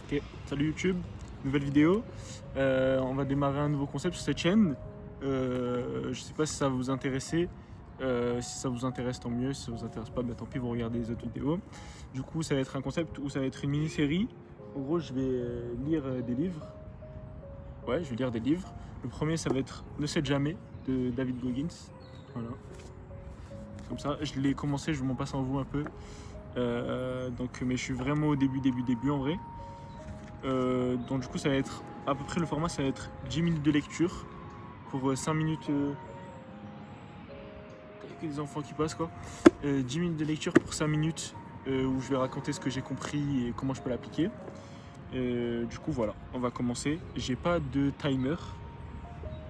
Ok, salut YouTube, nouvelle vidéo. On va démarrer un nouveau concept sur cette chaîne. Je sais pas si ça va vous intéresser. Si ça vous intéresse, tant mieux. Si ça vous intéresse pas, bah, tant pis, vous regardez les autres vidéos. Du coup, ça va être un concept où ça va être une mini-série. En gros, je vais lire des livres. Ouais, je vais lire des livres. Le premier, ça va être Ne cède jamais de David Goggins. Voilà. Comme ça, je l'ai commencé, je m'en passe en vous un peu. Mais je suis vraiment au début en vrai. Donc du coup ça va être à peu près le format, ça va être 10 minutes de lecture pour 5 minutes. Avec des enfants qui passent quoi. 10 minutes de lecture pour 5 minutes où je vais raconter ce que j'ai compris et comment je peux l'appliquer. Du coup voilà, on va commencer. J'ai pas de timer.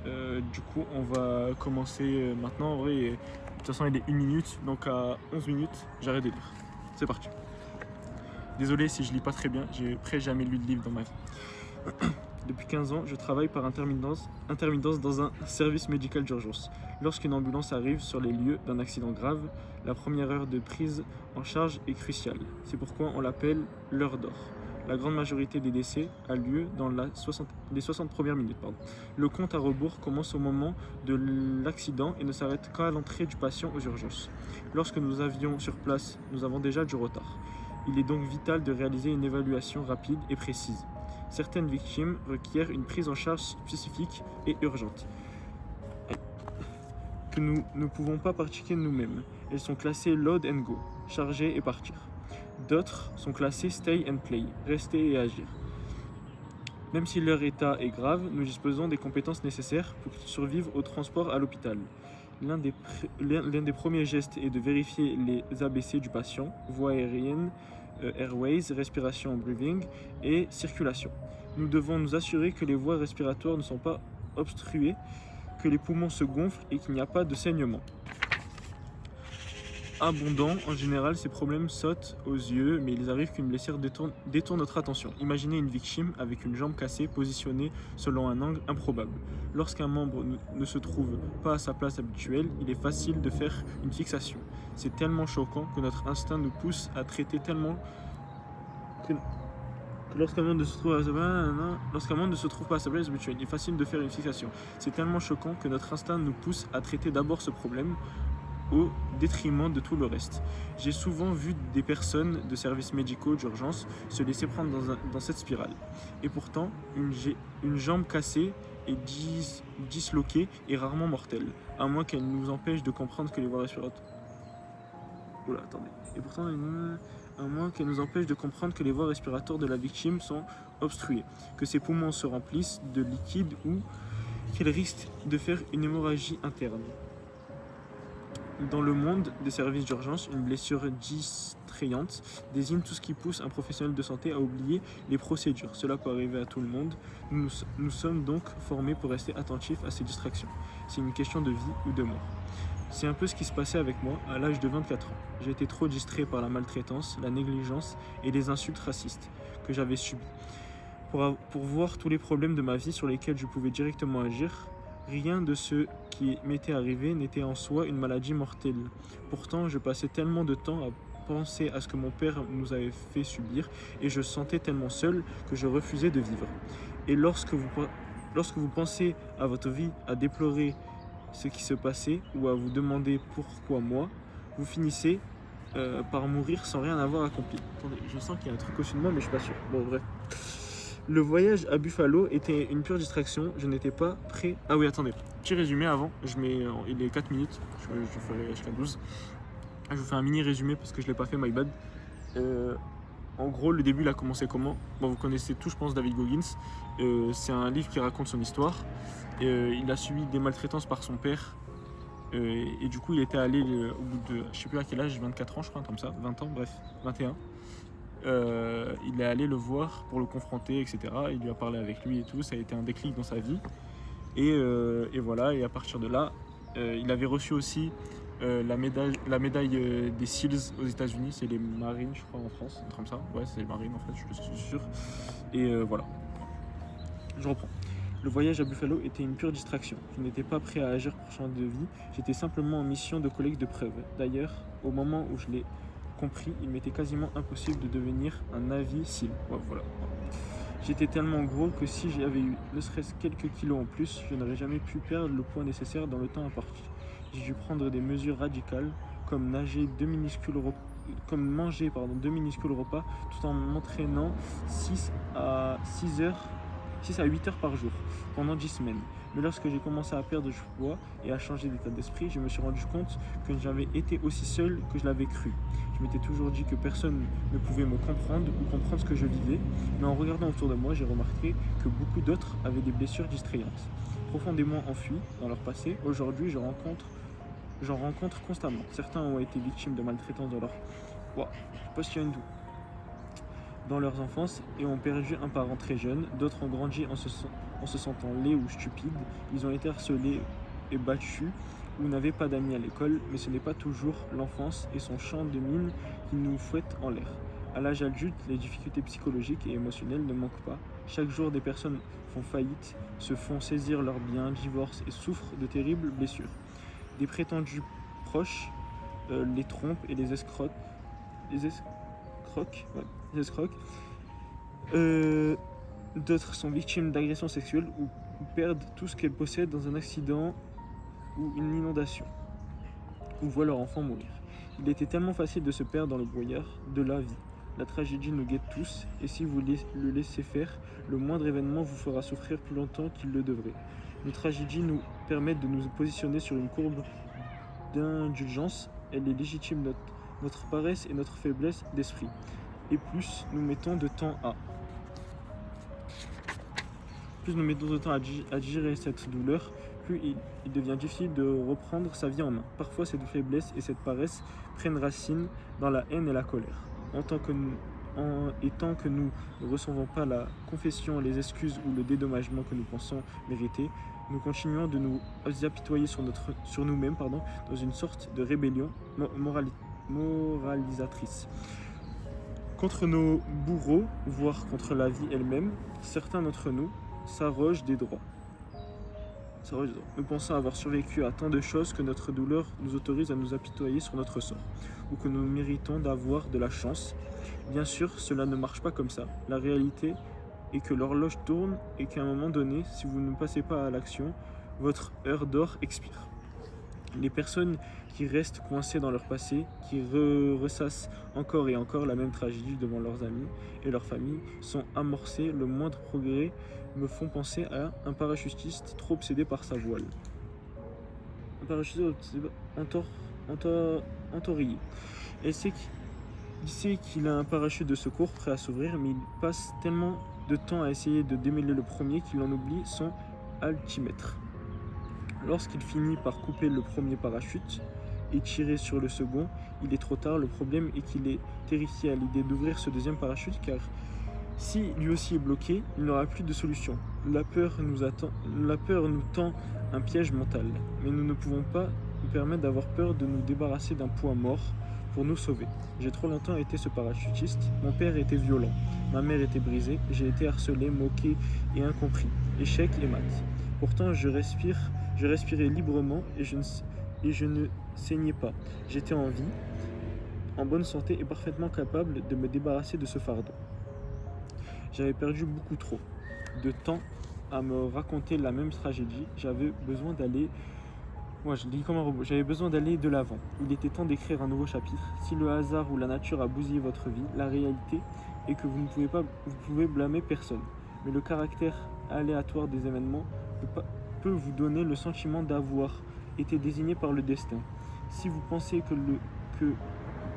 Du coup on va commencer maintenant. En vrai, de toute façon il est 1 minute, donc à 11 minutes j'arrête de lire. C'est parti. Désolé si je lis pas très bien, j'ai presque jamais lu de livre dans ma vie. Depuis 15 ans, je travaille par intermittence dans un service médical d'urgence. Lorsqu'une ambulance arrive sur les lieux d'un accident grave, la première heure de prise en charge est cruciale. C'est pourquoi on l'appelle l'heure d'or. La grande majorité des décès a lieu dans les 60 premières minutes. Le compte à rebours commence au moment de l'accident et ne s'arrête qu'à l'entrée du patient aux urgences. Lorsque nous avions sur place, nous avons déjà du retard. Il est donc vital de réaliser une évaluation rapide et précise. Certaines victimes requièrent une prise en charge spécifique et urgente, que nous ne pouvons pas pratiquer nous-mêmes. Elles sont classées Load and Go, charger et partir. D'autres sont classées Stay and Play, rester et agir. Même si leur état est grave, nous disposons des compétences nécessaires pour survivre au transport à l'hôpital. L'un des premiers gestes est de vérifier les ABC du patient, voie aérienne, airways, respiration, breathing et circulation. Nous devons nous assurer que les voies respiratoires ne sont pas obstruées, que les poumons se gonflent et qu'il n'y a pas de saignement abondant. En général, ces problèmes sautent aux yeux, mais il arrive qu'une blessure détourne notre attention. Imaginez une victime avec une jambe cassée positionnée selon un angle improbable. Lorsqu'un membre ne se trouve pas à sa place habituelle, il est facile de faire une fixation. C'est tellement choquant que notre instinct nous pousse à traiter tellement que lorsqu'un membre ne se trouve pas à sa place habituelle, il est facile de faire une fixation. C'est tellement choquant que notre instinct nous pousse à traiter d'abord ce problème au détriment de tout le reste. J'ai souvent vu des personnes de services médicaux d'urgence se laisser prendre dans cette spirale. Et pourtant, une jambe cassée et disloquée est rarement mortelle, à moins qu'elle nous empêche de comprendre que les voies respiratoires... Oula, attendez. Et pourtant, à moins qu'elle nous empêche de comprendre que les voies respiratoires de la victime sont obstruées, que ses poumons se remplissent de liquide ou qu'elle risque de faire une hémorragie interne. Dans le monde des services d'urgence, une blessure distrayante désigne tout ce qui pousse un professionnel de santé à oublier les procédures. Cela peut arriver à tout le monde. Nous sommes donc formés pour rester attentifs à ces distractions. C'est une question de vie ou de mort. C'est un peu ce qui se passait avec moi à l'âge de 24 ans. J'ai été trop distrait par la maltraitance, la négligence et les insultes racistes que j'avais subies. Pour voir tous les problèmes de ma vie sur lesquels je pouvais directement agir, rien de ce qui m'était arrivé n'était en soi une maladie mortelle. Pourtant, je passais tellement de temps à penser à ce que mon père nous avait fait subir et je sentais tellement seul que je refusais de vivre. Et lorsque vous pensez à votre vie, à déplorer ce qui se passait ou à vous demander pourquoi moi, vous finissez par mourir sans rien avoir accompli. Attendez, je sens qu'il y a un truc au-dessus de moi mais je suis pas sûr. Bon, bref. Le voyage à Buffalo était une pure distraction, je n'étais pas prêt... Ah oui, attendez, petit résumé avant, il est 4 minutes, je ferai jusqu'à 12. Je vous fais un mini résumé parce que je ne l'ai pas fait, my bad. En gros, le début, il a commencé comment? Bon, vous connaissez tous, je pense, David Goggins. C'est un livre qui raconte son histoire. Il a subi des maltraitances par son père. Et du coup, il était allé au bout de, je sais plus à quel âge, 24 ans, je crois, comme ça, 20 ans, bref, 21. Il est allé le voir pour le confronter, etc. Il lui a parlé avec lui et tout. Ça a été un déclic dans sa vie. Et voilà, et à partir de là, il avait reçu aussi la médaille des SEALs aux États-Unis. C'est les Marines, je crois, en France, un truc comme ça. Ouais, c'est les Marines en fait, je suis sûr. Et voilà. Je reprends. Le voyage à Buffalo était une pure distraction. Je n'étais pas prêt à agir pour changer de vie. J'étais simplement en mission de collecte de preuves. D'ailleurs, au moment où je l'ai compris, il m'était quasiment impossible de devenir un Navy SEAL. Ouais, voilà. J'étais tellement gros que si j'avais eu ne serait-ce quelques kilos en plus, je n'aurais jamais pu perdre le poids nécessaire dans le temps imparti. J'ai dû prendre des mesures radicales, comme comme manger deux minuscules repas, tout en m'entraînant 6 à 8 heures par jour, pendant 10 semaines. Mais lorsque j'ai commencé à perdre du poids et à changer d'état d'esprit, je me suis rendu compte que j'avais été aussi seul que je l'avais cru. Je m'étais toujours dit que personne ne pouvait me comprendre ou comprendre ce que je vivais, mais en regardant autour de moi, j'ai remarqué que beaucoup d'autres avaient des blessures distrayantes. Profondément enfuies dans leur passé, aujourd'hui j'en rencontre constamment. Certains ont été victimes de maltraitance dans leur enfance et ont perdu un parent très jeune. D'autres ont grandi en se sentant laids ou stupides. Ils ont été harcelés et battus ou n'avaient pas d'amis à l'école, mais ce n'est pas toujours l'enfance et son champ de mine qui nous fouettent en l'air. À l'âge adulte, les difficultés psychologiques et émotionnelles ne manquent pas. Chaque jour, des personnes font faillite, se font saisir leurs biens, divorcent et souffrent de terribles blessures. Des prétendus proches les trompent et les escroquent. D'autres sont victimes d'agressions sexuelles ou perdent tout ce qu'elles possèdent dans un accident ou une inondation, ou voient leur enfant mourir. Il était tellement facile de se perdre dans le brouillard de la vie. La tragédie nous guette tous, et si vous le laissez faire, le moindre événement vous fera souffrir plus longtemps qu'il le devrait. Nos tragédies nous permettent de nous positionner sur une courbe d'indulgence. Elle est légitime notre paresse et notre faiblesse d'esprit. Et plus nous mettons de temps à digérer cette douleur, plus il devient difficile de reprendre sa vie en main. Parfois, cette faiblesse et cette paresse prennent racine dans la haine et la colère. Tant que nous ne recevons pas la confession, les excuses ou le dédommagement que nous pensons mériter, nous continuons de nous apitoyer sur nous-mêmes dans une sorte de rébellion moralisatrice. Contre nos bourreaux, voire contre la vie elle-même, certains d'entre nous s'arrogent des droits. Nous pensons avoir survécu à tant de choses que notre douleur nous autorise à nous apitoyer sur notre sort, ou que nous méritons d'avoir de la chance. Bien sûr, cela ne marche pas comme ça. La réalité est que l'horloge tourne et qu'à un moment donné, si vous ne passez pas à l'action, votre heure d'or expire. Les personnes qui restent coincées dans leur passé, qui ressassent encore et encore la même tragédie devant leurs amis et leurs familles, sont amorcées. Le moindre progrès me font penser à un parachutiste trop obsédé par sa voile. Un parachutiste entorillé. Il sait qu'il a un parachute de secours prêt à s'ouvrir, mais il passe tellement de temps à essayer de démêler le premier qu'il en oublie son altimètre. Lorsqu'il finit par couper le premier parachute et tirer sur le second, il est trop tard. Le problème est qu'il est terrifié à l'idée d'ouvrir ce deuxième parachute, car si lui aussi est bloqué, il n'aura plus de solution. La peur nous tend un piège mental, mais nous ne pouvons pas nous permettre d'avoir peur de nous débarrasser d'un poids mort pour nous sauver. J'ai trop longtemps été ce parachutiste. Mon père était violent, ma mère était brisée, j'ai été harcelé, moqué et incompris. Échec et maths. Pourtant, je respirais librement et je ne saignais pas. J'étais en vie, en bonne santé et parfaitement capable de me débarrasser de ce fardeau. J'avais perdu beaucoup trop de temps à me raconter la même tragédie. J'avais besoin d'aller de l'avant. Il était temps d'écrire un nouveau chapitre. Si le hasard ou la nature a bousillé votre vie, la réalité est que vous pouvez blâmer personne. Mais le caractère aléatoire des événements peut vous donner le sentiment d'avoir été désigné par le destin. Si vous pensez que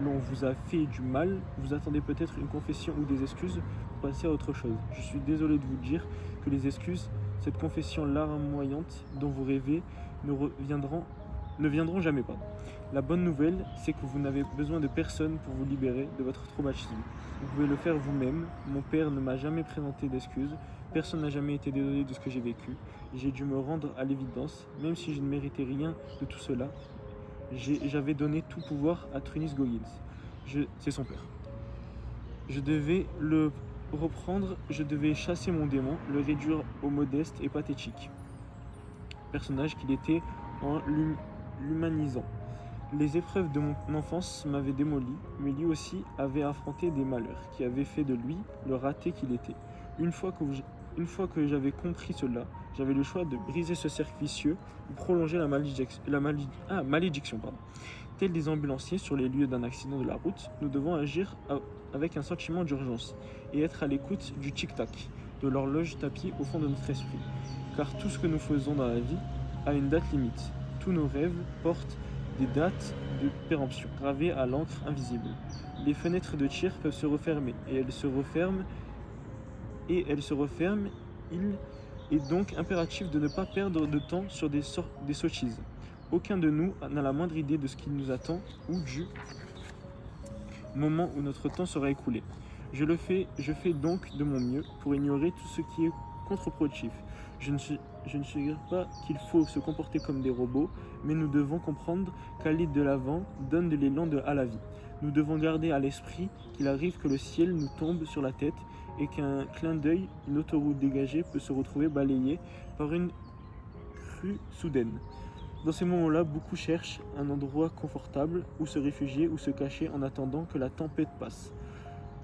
l'on vous a fait du mal, vous attendez peut-être une confession ou des excuses pour passer à autre chose. Je suis désolé de vous dire que les excuses, cette confession larmoyante dont vous rêvez, ne viendront jamais. La bonne nouvelle, c'est que vous n'avez besoin de personne pour vous libérer de votre traumatisme. Vous pouvez le faire vous-même. Mon père ne m'a jamais présenté d'excuses. Personne n'a jamais été désolé de ce que j'ai vécu. J'ai dû me rendre à l'évidence, même si je ne méritais rien de tout cela. J'avais donné tout pouvoir à Trunis Goggins. C'est son père. Je devais le reprendre, je devais chasser mon démon, le réduire au modeste et pathétique personnage qu'il était en l'humanisant. Les épreuves de mon enfance m'avaient démoli, mais lui aussi avait affronté des malheurs qui avaient fait de lui le raté qu'il était. Une fois que j'avais compris cela, j'avais le choix de briser ce cercle vicieux ou prolonger la malédiction. Tels des ambulanciers sur les lieux d'un accident de la route, nous devons agir avec un sentiment d'urgence et être à l'écoute du tic-tac de l'horloge tapie au fond de notre esprit. Car tout ce que nous faisons dans la vie a une date limite. Tous nos rêves portent des dates de péremption gravées à l'encre invisible. Les fenêtres de tir peuvent se refermer et elles se referment. Il est donc impératif de ne pas perdre de temps sur des sottises. Aucun de nous n'a la moindre idée de ce qui nous attend ou du moment où notre temps sera écoulé. Je fais donc de mon mieux pour ignorer tout ce qui est contre-productif. Je ne suggère pas qu'il faut se comporter comme des robots, mais nous devons comprendre qu'aller de l'avant donne de l'élan à la vie. Nous devons garder à l'esprit qu'il arrive que le ciel nous tombe sur la tête et qu'un clin d'œil, une autoroute dégagée peut se retrouver balayée par une crue soudaine. Dans ces moments-là, beaucoup cherchent un endroit confortable où se réfugier ou se cacher en attendant que la tempête passe.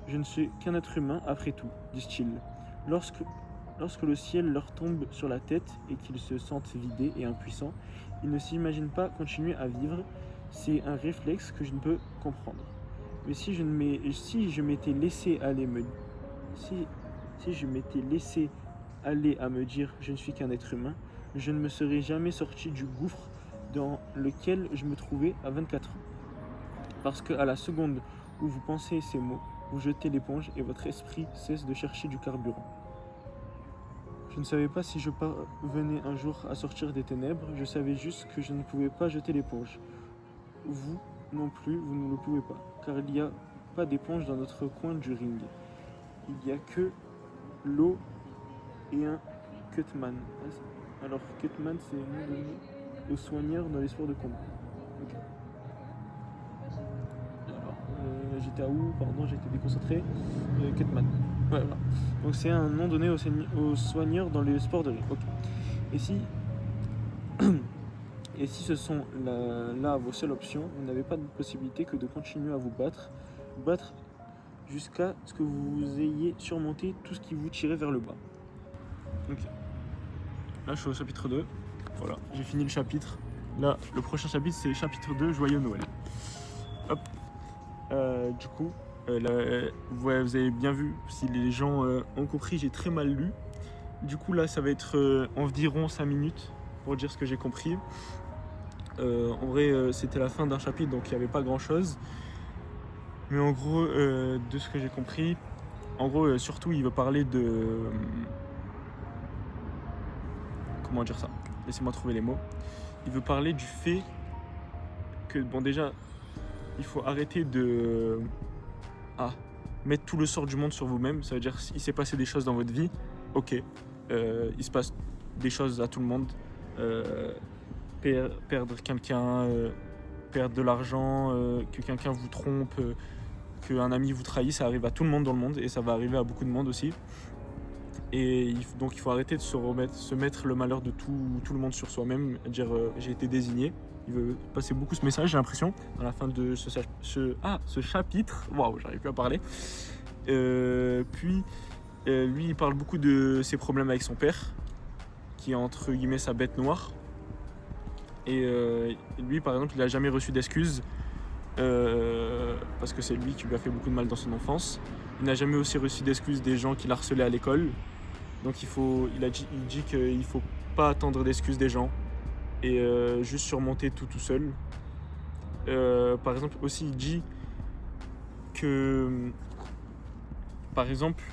Je ne suis qu'un être humain après tout, disent-ils. Lorsque le ciel leur tombe sur la tête et qu'ils se sentent vidés et impuissants, ils ne s'imaginent pas continuer à vivre. C'est un réflexe que je ne peux comprendre. Mais si je m'étais laissé aller à me dire je ne suis qu'un être humain, je ne me serais jamais sorti du gouffre dans lequel je me trouvais à 24 ans. Parce qu'à la seconde où vous pensez ces mots, vous jetez l'éponge et votre esprit cesse de chercher du carburant. Je ne savais pas si je parvenais un jour à sortir des ténèbres, je savais juste que je ne pouvais pas jeter l'éponge. Vous non plus, vous ne le pouvez pas, car il n'y a pas d'éponge dans notre coin du ring. Il n'y a que l'eau et un cutman. Alors, cutman, c'est le nom donné aux soigneurs dans les sports de combat. Okay. Alors, j'étais à où? Pardon, j'ai été déconcentré. Cutman. Ouais, voilà. Donc, c'est un nom donné aux soigneurs dans les sports de ring. Okay. Et si ce sont là vos seules options, vous n'avez pas de possibilité que de continuer à vous battre jusqu'à ce que vous ayez surmonté tout ce qui vous tirait vers le bas. Ok. Là, je suis au chapitre 2. Voilà, j'ai fini le chapitre. Là, le prochain chapitre, c'est chapitre 2, Joyeux Noël. Hop. Du coup, vous avez bien vu, si les gens ont compris, j'ai très mal lu. Du coup, là, ça va être environ 5 minutes pour dire ce que j'ai compris. En vrai, c'était la fin d'un chapitre, donc il n'y avait pas grand-chose. Mais en gros, de ce que j'ai compris, surtout, il veut parler de... Comment dire ça? Laissez-moi trouver les mots. Il veut parler du fait que, bon, déjà, il faut arrêter de mettre tout le sort du monde sur vous-même. Ça veut dire, il s'est passé des choses dans votre vie, ok. Il se passe des choses à tout le monde. Perdre quelqu'un, perdre de l'argent, que quelqu'un vous trompe, qu'un ami vous trahit, ça arrive à tout le monde dans le monde et ça va arriver à beaucoup de monde aussi. Et donc il faut arrêter de se mettre le malheur de tout le monde sur soi-même, dire j'ai été désigné. Il veut passer beaucoup ce message, j'ai l'impression, à la fin de ce chapitre. Waouh, j'arrive plus à parler. Puis lui, il parle beaucoup de ses problèmes avec son père, qui est entre guillemets sa bête noire. Et lui, par exemple, il n'a jamais reçu d'excuses parce que c'est lui qui lui a fait beaucoup de mal dans son enfance. Il n'a jamais aussi reçu d'excuses des gens qui l'harcelaient à l'école. Donc il dit qu'il ne faut pas attendre d'excuses des gens et juste surmonter tout seul. Par exemple, aussi, il dit que, par exemple,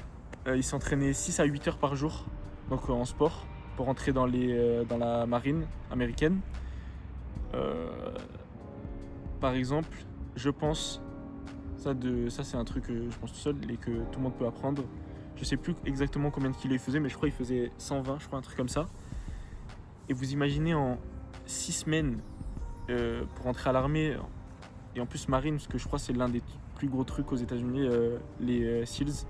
il s'entraînait 6 à 8 heures par jour donc en sport pour entrer dans la marine américaine. Par exemple, je pense, ça c'est un truc que je pense tout seul et que tout le monde peut apprendre. Je sais plus exactement combien de kilos il faisait, mais je crois qu'il faisait 120, je crois, un truc comme ça. Et vous imaginez en 6 semaines pour entrer à l'armée, et en plus marine, parce que je crois que c'est l'un des plus gros trucs aux États-Unis, les SEALs.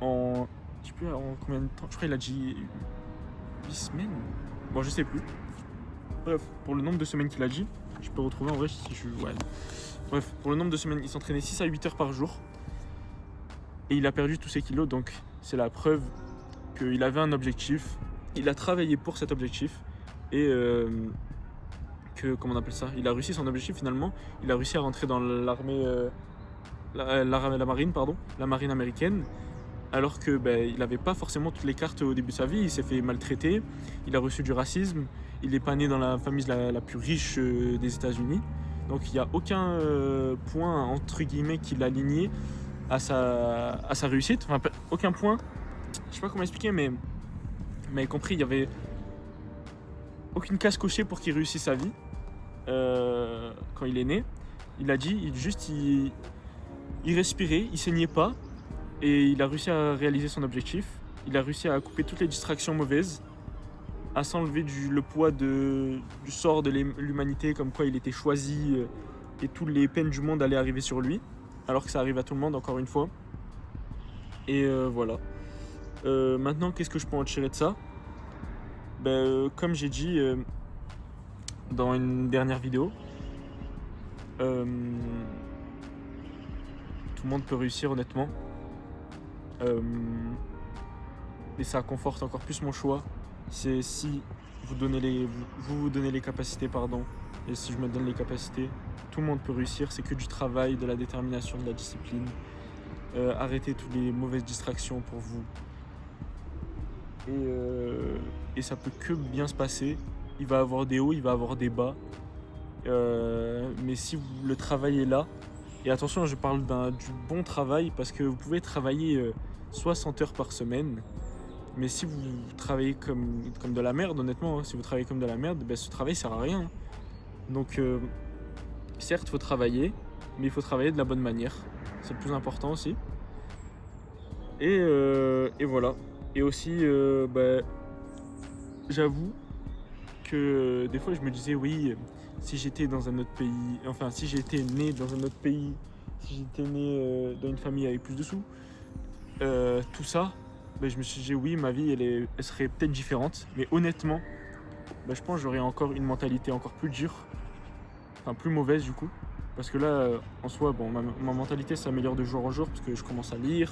En combien de temps? Je crois qu'il a dit 8 semaines. Bon, je sais plus. Bref, pour le nombre de semaines qu'il a dit, je peux retrouver en vrai si je... Ouais. Bref, pour le nombre de semaines, il s'entraînait 6 à 8 heures par jour. Et il a perdu tous ses kilos, donc c'est la preuve qu'il avait un objectif, il a travaillé pour cet objectif et comment on appelle ça, il a réussi son objectif finalement, il a réussi à rentrer dans l'armée, la marine américaine, alors que il n'avait pas forcément toutes les cartes au début de sa vie, il s'est fait maltraiter, il a reçu du racisme, il n'est pas né dans la famille la plus riche des États-Unis, donc il n'y a aucun point entre guillemets qui l'a aligné à sa réussite, enfin aucun point, je sais pas comment expliquer, mais compris, il y avait aucune case cochée pour qu'il réussisse sa vie quand il est né. Il a dit, il respirait, il saignait pas et il a réussi à réaliser son objectif. Il a réussi à couper toutes les distractions mauvaises, à s'enlever le poids du sort de l'humanité, comme quoi il était choisi et toutes les peines du monde allaient arriver sur lui, alors que ça arrive à tout le monde encore une fois. Et voilà. Maintenant, qu'est-ce que je peux en tirer de ça? Comme j'ai dit dans une dernière vidéo, tout le monde peut réussir honnêtement. Et ça conforte encore plus mon choix. C'est si vous vous donnez les capacités, et si je me donne les capacités, tout le monde peut réussir. C'est que du travail, de la détermination, de la discipline. Arrêtez toutes les mauvaises distractions pour vous. Et ça peut que bien se passer. Il va avoir des hauts, il va avoir des bas. Mais si le travail est là, et attention, je parle du bon travail parce que vous pouvez travailler 60 heures par semaine, mais si vous travaillez comme de la merde, honnêtement, si vous travaillez comme de la merde, ce travail sert à rien. Donc, certes, il faut travailler, mais il faut travailler de la bonne manière. C'est le plus important aussi. Et voilà. Et aussi, j'avoue que des fois je me disais oui, si j'étais dans un autre pays, enfin si j'étais né dans un autre pays, si j'étais né dans une famille avec plus de sous, tout ça, je me suis dit oui, ma vie elle serait peut-être différente, mais honnêtement, je pense que j'aurais encore une mentalité encore plus dure, enfin plus mauvaise du coup, parce que là en soi ma mentalité s'améliore de jour en jour parce que je commence à lire,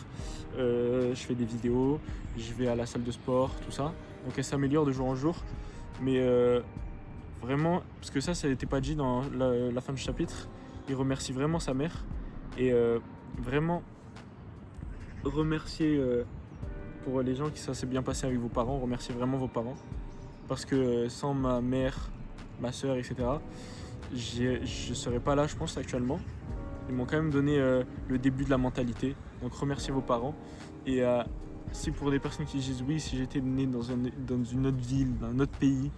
je fais des vidéos, je vais à la salle de sport, tout ça, donc elle s'améliore de jour en jour. Mais vraiment, parce que ça n'était pas dit dans la fin du chapitre, il remercie vraiment sa mère et vraiment remercier pour les gens qui ça s'est bien passé avec vos parents, remercier vraiment vos parents parce que sans ma mère, ma soeur, etc., je ne serais pas là, je pense, actuellement. Ils m'ont quand même donné le début de la mentalité, donc remerciez vos parents. Et si pour des personnes qui disent oui, si j'étais né dans une autre ville, dans un autre pays,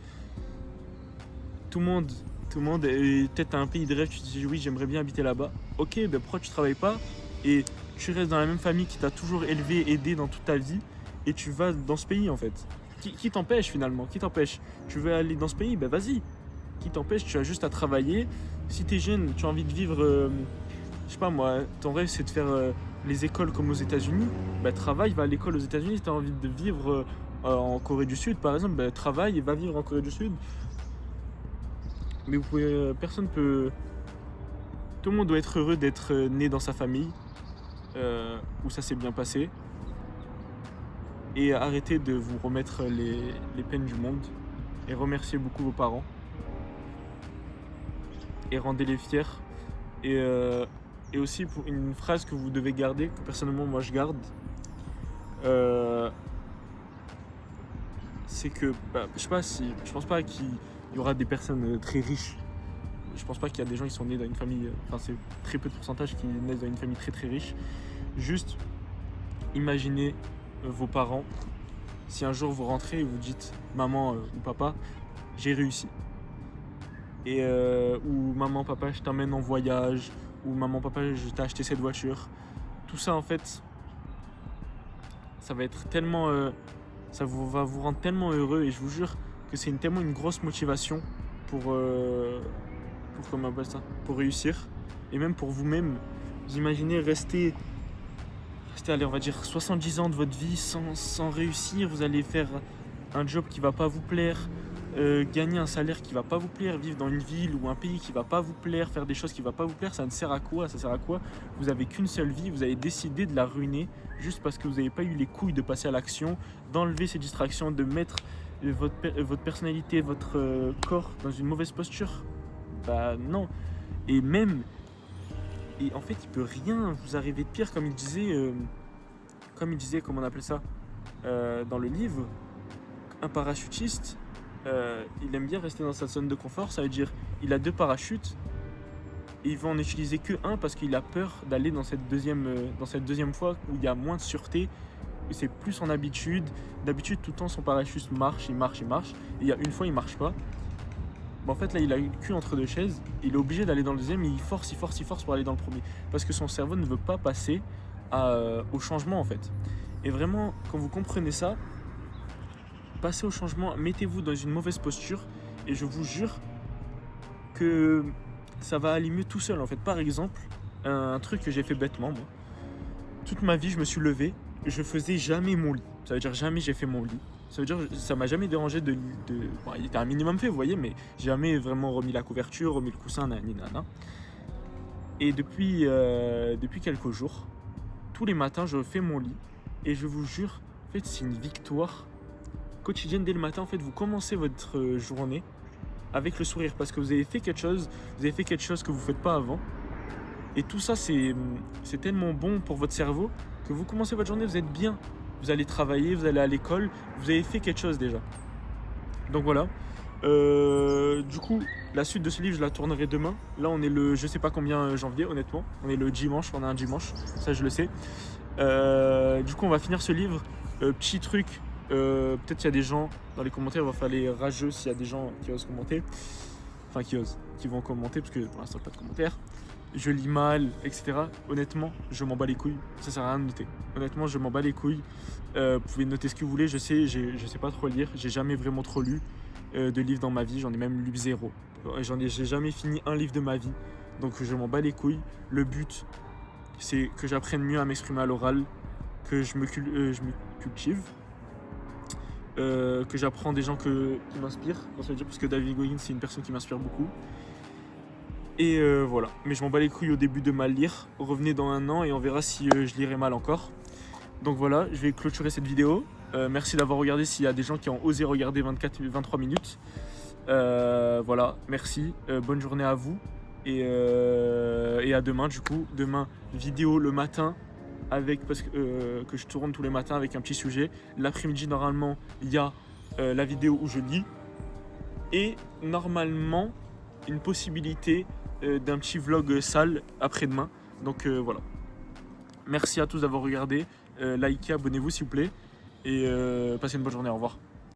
tout le monde est peut-être un pays de rêve, tu te dis oui, j'aimerais bien habiter là-bas. Ok, pourquoi tu travailles pas et tu restes dans la même famille qui t'a toujours élevé, aidé dans toute ta vie et tu vas dans ce pays en fait. Qui t'empêche finalement? Qui t'empêche? Tu veux aller dans ce pays? Vas-y. Qui t'empêche? Tu as juste à travailler. Si t'es jeune, tu as envie de vivre, je sais pas moi, ton rêve c'est de faire les écoles comme aux États-Unis, travaille, va à l'école aux États-Unis. Si tu as envie de vivre en Corée du Sud par exemple, travaille et va vivre en Corée du Sud. Mais tout le monde doit être heureux d'être né dans sa famille où ça s'est bien passé et arrêtez de vous remettre les peines du monde et remerciez beaucoup vos parents et rendez-les fiers et aussi pour une phrase que vous devez garder, que personnellement moi je garde, c'est que je pense pas qu'il y aura des personnes très riches. Je pense pas qu'il y a des gens qui sont nés dans une famille, c'est très peu de pourcentage qui naissent dans une famille très très riche. Juste imaginez vos parents, si un jour vous rentrez et vous dites maman ou papa, j'ai réussi. Et ou maman, papa, je t'emmène en voyage, ou maman, papa, je t'ai acheté cette voiture. Tout ça en fait, ça va être tellement, va vous rendre tellement heureux et je vous jure que c'est tellement une grosse motivation pour comment on appelle ça, pour réussir et même pour vous-même. Vous imaginez rester allez, on va dire 70 ans de votre vie sans réussir, vous allez faire un job qui va pas vous plaire, gagner un salaire qui va pas vous plaire, vivre dans une ville ou un pays qui va pas vous plaire, faire des choses qui va pas vous plaire, ça ne sert à quoi? Ça sert à quoi? Vous avez qu'une seule vie, vous avez décidé de la ruiner juste parce que vous n'avez pas eu les couilles de passer à l'action, d'enlever ces distractions, de mettre votre personnalité, votre corps dans une mauvaise posture. Bah non. Et même, et en fait, il peut rien vous arriver de pire, comme il disait, comment on appelle ça, dans le livre, un parachutiste, il aime bien rester dans sa zone de confort, ça veut dire il a 2 parachutes et il va en utiliser que un parce qu'il a peur d'aller dans cette deuxième fois où il y a moins de sûreté, c'est plus son habitude. D'habitude, tout le temps, son parachute marche, et il y a une fois, il marche pas. En fait, là, il a eu le cul entre 2 chaises, il est obligé d'aller dans le deuxième et il force pour aller dans le premier parce que son cerveau ne veut pas passer au changement en fait. Et vraiment, quand vous comprenez ça, passez au changement, mettez-vous dans une mauvaise posture et je vous jure que ça va aller mieux tout seul en fait. Par exemple, un truc que j'ai fait bêtement, moi, toute ma vie je me suis levé, je faisais jamais mon lit, ça veut dire jamais j'ai fait mon lit, ça veut dire ça m'a jamais dérangé bon, il était un minimum fait vous voyez, mais jamais vraiment remis la couverture, remis le coussin, nanana. Et depuis quelques jours, tous les matins je fais mon lit et je vous jure, en fait c'est une victoire quotidienne. Dès le matin, en fait, vous commencez votre journée avec le sourire parce que vous avez fait quelque chose que vous ne faites pas avant. Et tout ça, c'est tellement bon pour votre cerveau que vous commencez votre journée, vous êtes bien. Vous allez travailler, vous allez à l'école, vous avez fait quelque chose déjà. Donc voilà. Du coup, la suite de ce livre, je la tournerai demain. Là, on est le je sais pas combien janvier, honnêtement. On est le dimanche, on a un dimanche, ça je le sais. Du coup, on va finir ce livre. Petit truc. Peut-être qu'il y a des gens dans les commentaires, il va falloir les rageux s'il y a des gens qui osent commenter, enfin qui vont commenter parce que pour l'instant pas de commentaires. Je lis mal, etc. Honnêtement, je m'en bats les couilles, ça sert à rien de noter. Honnêtement, je m'en bats les couilles. Vous pouvez noter ce que vous voulez, je sais pas trop lire, j'ai jamais vraiment trop lu de livres dans ma vie, j'en ai même lu 0. J'ai jamais fini un livre de ma vie, donc je m'en bats les couilles. Le but, c'est que j'apprenne mieux à m'exprimer à l'oral, que je me cultive. Que j'apprends des gens qui m'inspirent, parce que David Goggins c'est une personne qui m'inspire beaucoup. Et voilà, mais je m'en bats les couilles au début de mal lire. Revenez dans 1 an et on verra si je lirai mal encore. Donc voilà, je vais clôturer cette vidéo. Merci d'avoir regardé s'il y a des gens qui ont osé regarder 23 minutes. Voilà, merci, bonne journée à vous et à demain du coup. Demain, vidéo le matin. Parce que je tourne tous les matins avec un petit sujet. L'après-midi, normalement, il y a la vidéo où je lis. Et normalement, une possibilité d'un petit vlog sale après-demain. Donc voilà. Merci à tous d'avoir regardé. Likez, abonnez-vous s'il vous plaît. Et passez une bonne journée. Au revoir.